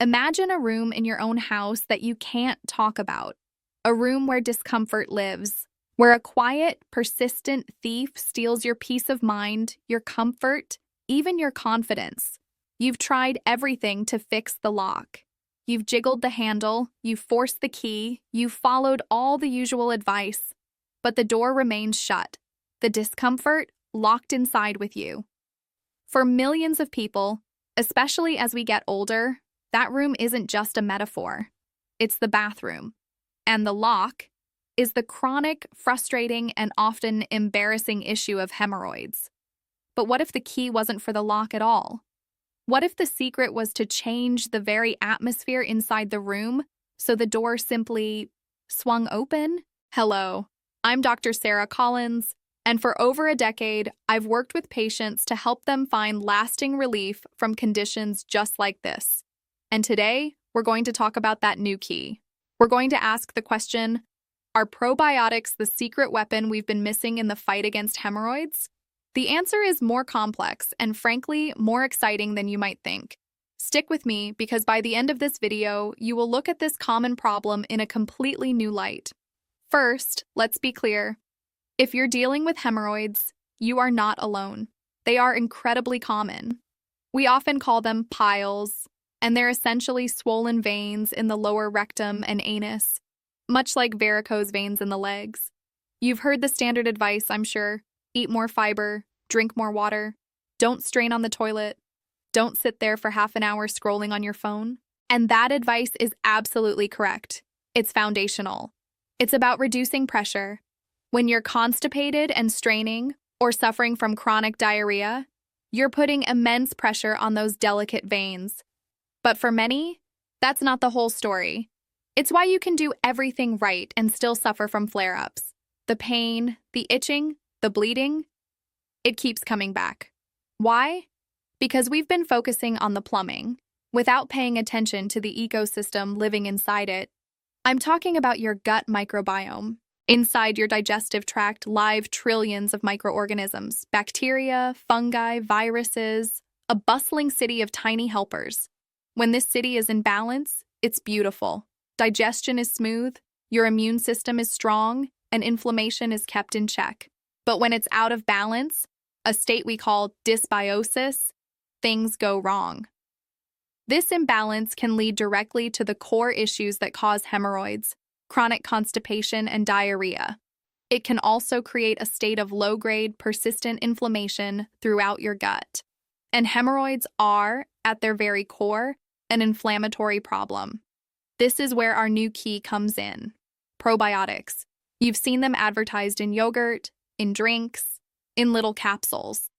Imagine a room in your own house that you can't talk about, a room where discomfort lives, where a quiet, persistent thief steals your peace of mind, your comfort, even your confidence. You've tried everything to fix the lock. You've jiggled the handle, you've forced the key, you've followed all the usual advice, but the door remains shut, the discomfort locked inside with you. For millions of people, especially as we get older, that room isn't just a metaphor. It's the bathroom. And the lock is the chronic, frustrating, and often embarrassing issue of hemorrhoids. But what if the key wasn't for the lock at all? What if the secret was to change the very atmosphere inside the room so the door simply swung open? Hello, I'm Dr. Sarah Collins, and for over a decade, I've worked with patients to help them find lasting relief from conditions just like this. And today, we're going to talk about that new key. We're going to ask the question, are probiotics the secret weapon we've been missing in the fight against hemorrhoids? The answer is more complex and, frankly, more exciting than you might think. Stick with me because by the end of this video, you will look at this common problem in a completely new light. First, let's be clear. If you're dealing with hemorrhoids, you are not alone. They are incredibly common. We often call them piles, and they're essentially swollen veins in the lower rectum and anus, much like varicose veins in the legs. You've heard the standard advice, I'm sure. Eat more fiber, drink more water, don't strain on the toilet, don't sit there for half an hour scrolling on your phone. And that advice is absolutely correct. It's foundational. It's about reducing pressure. When you're constipated and straining or suffering from chronic diarrhea, you're putting immense pressure on those delicate veins. But for many, that's not the whole story. It's why you can do everything right and still suffer from flare-ups. The pain, the itching, the bleeding, it keeps coming back. Why? Because we've been focusing on the plumbing, without paying attention to the ecosystem living inside it. I'm talking about your gut microbiome. Inside your digestive tract live trillions of microorganisms, bacteria, fungi, viruses, a bustling city of tiny helpers. When this city is in balance, it's beautiful. Digestion is smooth, your immune system is strong, and inflammation is kept in check. But when it's out of balance, a state we call dysbiosis, things go wrong. This imbalance can lead directly to the core issues that cause hemorrhoids, chronic constipation, and diarrhea. It can also create a state of low-grade, persistent inflammation throughout your gut. And hemorrhoids are, at their very core, an inflammatory problem. This is where our new key comes in. Probiotics. You've seen them advertised in yogurt, in drinks, in little capsules.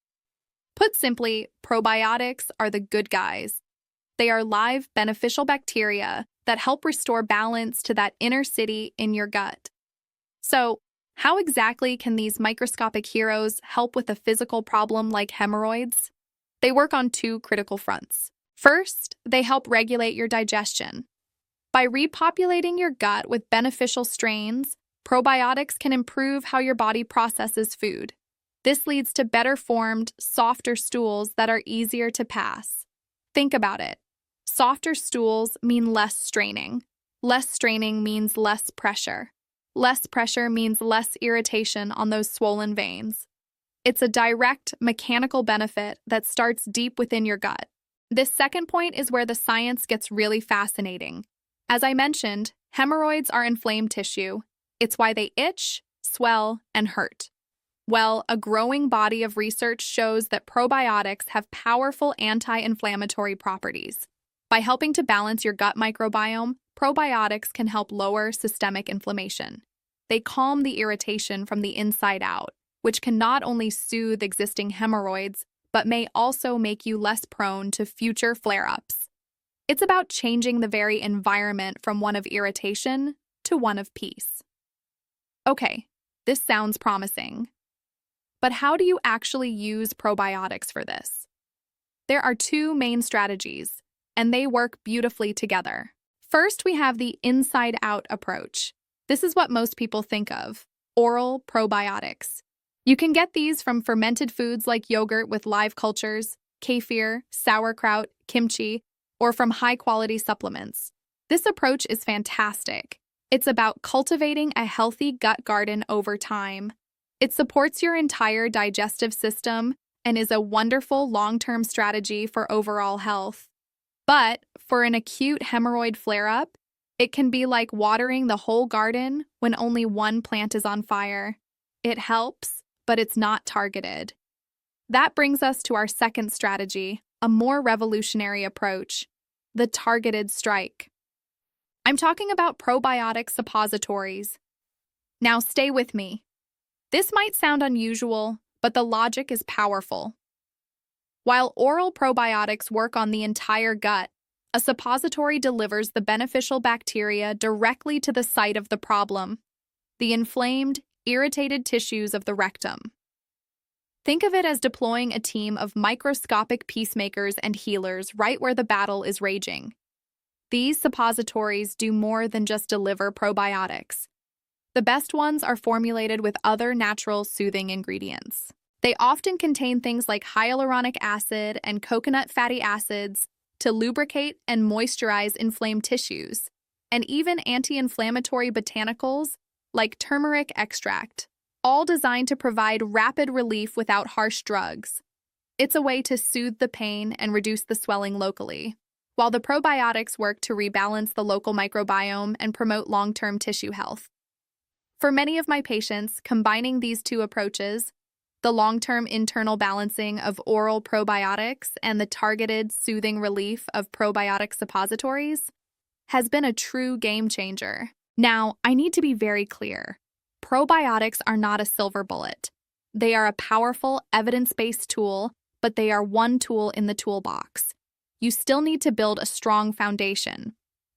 Put simply, probiotics are the good guys. They are live, beneficial bacteria that help restore balance to that inner city in your gut. So, how exactly can these microscopic heroes help with a physical problem like hemorrhoids? They work on two critical fronts. First, they help regulate your digestion. By repopulating your gut with beneficial strains, probiotics can improve how your body processes food. This leads to better formed, softer stools that are easier to pass. Think about it. Softer stools mean less straining. Less straining means less pressure. Less pressure means less irritation on those swollen veins. It's a direct, mechanical benefit that starts deep within your gut. This second point is where the science gets really fascinating. As I mentioned, hemorrhoids are inflamed tissue. It's why they itch, swell, and hurt. Well, a growing body of research shows that probiotics have powerful anti-inflammatory properties. By helping to balance your gut microbiome, probiotics can help lower systemic inflammation. They calm the irritation from the inside out, which can not only soothe existing hemorrhoids, but may also make you less prone to future flare-ups. It's about changing the very environment from one of irritation to one of peace. Okay, this sounds promising. But how do you actually use probiotics for this? There are two main strategies, and they work beautifully together. First, we have the inside-out approach. This is what most people think of, oral probiotics. You can get these from fermented foods like yogurt with live cultures, kefir, sauerkraut, kimchi, or from high-quality supplements. This approach is fantastic. It's about cultivating a healthy gut garden over time. It supports your entire digestive system and is a wonderful long-term strategy for overall health. But for an acute hemorrhoid flare-up, it can be like watering the whole garden when only one plant is on fire. It helps, but it's not targeted. That brings us to our second strategy, a more revolutionary approach, the targeted strike. I'm talking about probiotic suppositories. Now stay with me. This might sound unusual, but the logic is powerful. While oral probiotics work on the entire gut, a suppository delivers the beneficial bacteria directly to the site of the problem, the inflamed, irritated tissues of the rectum. Think of it as deploying a team of microscopic peacemakers and healers right where the battle is raging. These suppositories do more than just deliver probiotics. The best ones are formulated with other natural soothing ingredients. They often contain things like hyaluronic acid and coconut fatty acids to lubricate and moisturize inflamed tissues, and even anti-inflammatory botanicals like turmeric extract, all designed to provide rapid relief without harsh drugs. It's a way to soothe the pain and reduce the swelling locally, while the probiotics work to rebalance the local microbiome and promote long-term tissue health. For many of my patients, combining these two approaches, the long-term internal balancing of oral probiotics and the targeted soothing relief of probiotic suppositories, has been a true game changer. Now, I need to be very clear. Probiotics are not a silver bullet. They are a powerful, evidence-based tool, but they are one tool in the toolbox. You still need to build a strong foundation.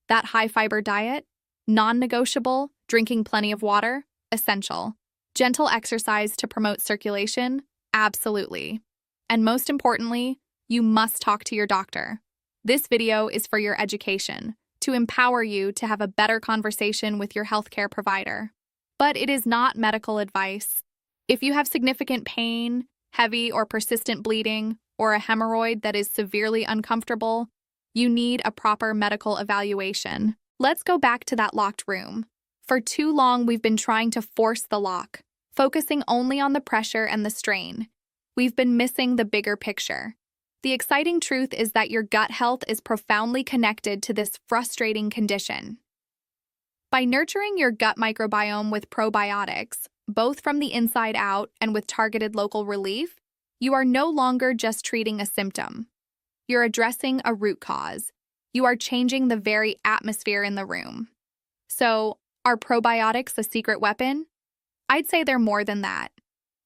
That high-fiber diet, non-negotiable, drinking plenty of water, essential. Gentle exercise to promote circulation, absolutely. And most importantly, you must talk to your doctor. This video is for your education, to empower you to have a better conversation with your healthcare provider. But it is not medical advice. If you have significant pain, heavy or persistent bleeding, or a hemorrhoid that is severely uncomfortable, you need a proper medical evaluation. Let's go back to that locked room. For too long, we've been trying to force the lock, focusing only on the pressure and the strain. We've been missing the bigger picture. The exciting truth is that your gut health is profoundly connected to this frustrating condition. By nurturing your gut microbiome with probiotics, both from the inside out and with targeted local relief, you are no longer just treating a symptom. You're addressing a root cause. You are changing the very atmosphere in the room. So, are probiotics a secret weapon? I'd say they're more than that.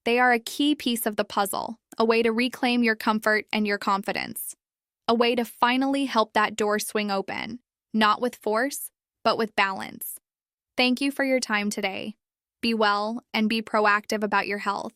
They are a key piece of the puzzle, a way to reclaim your comfort and your confidence. A way to finally help that door swing open, not with force, but with balance. Thank you for your time today. Be well and be proactive about your health.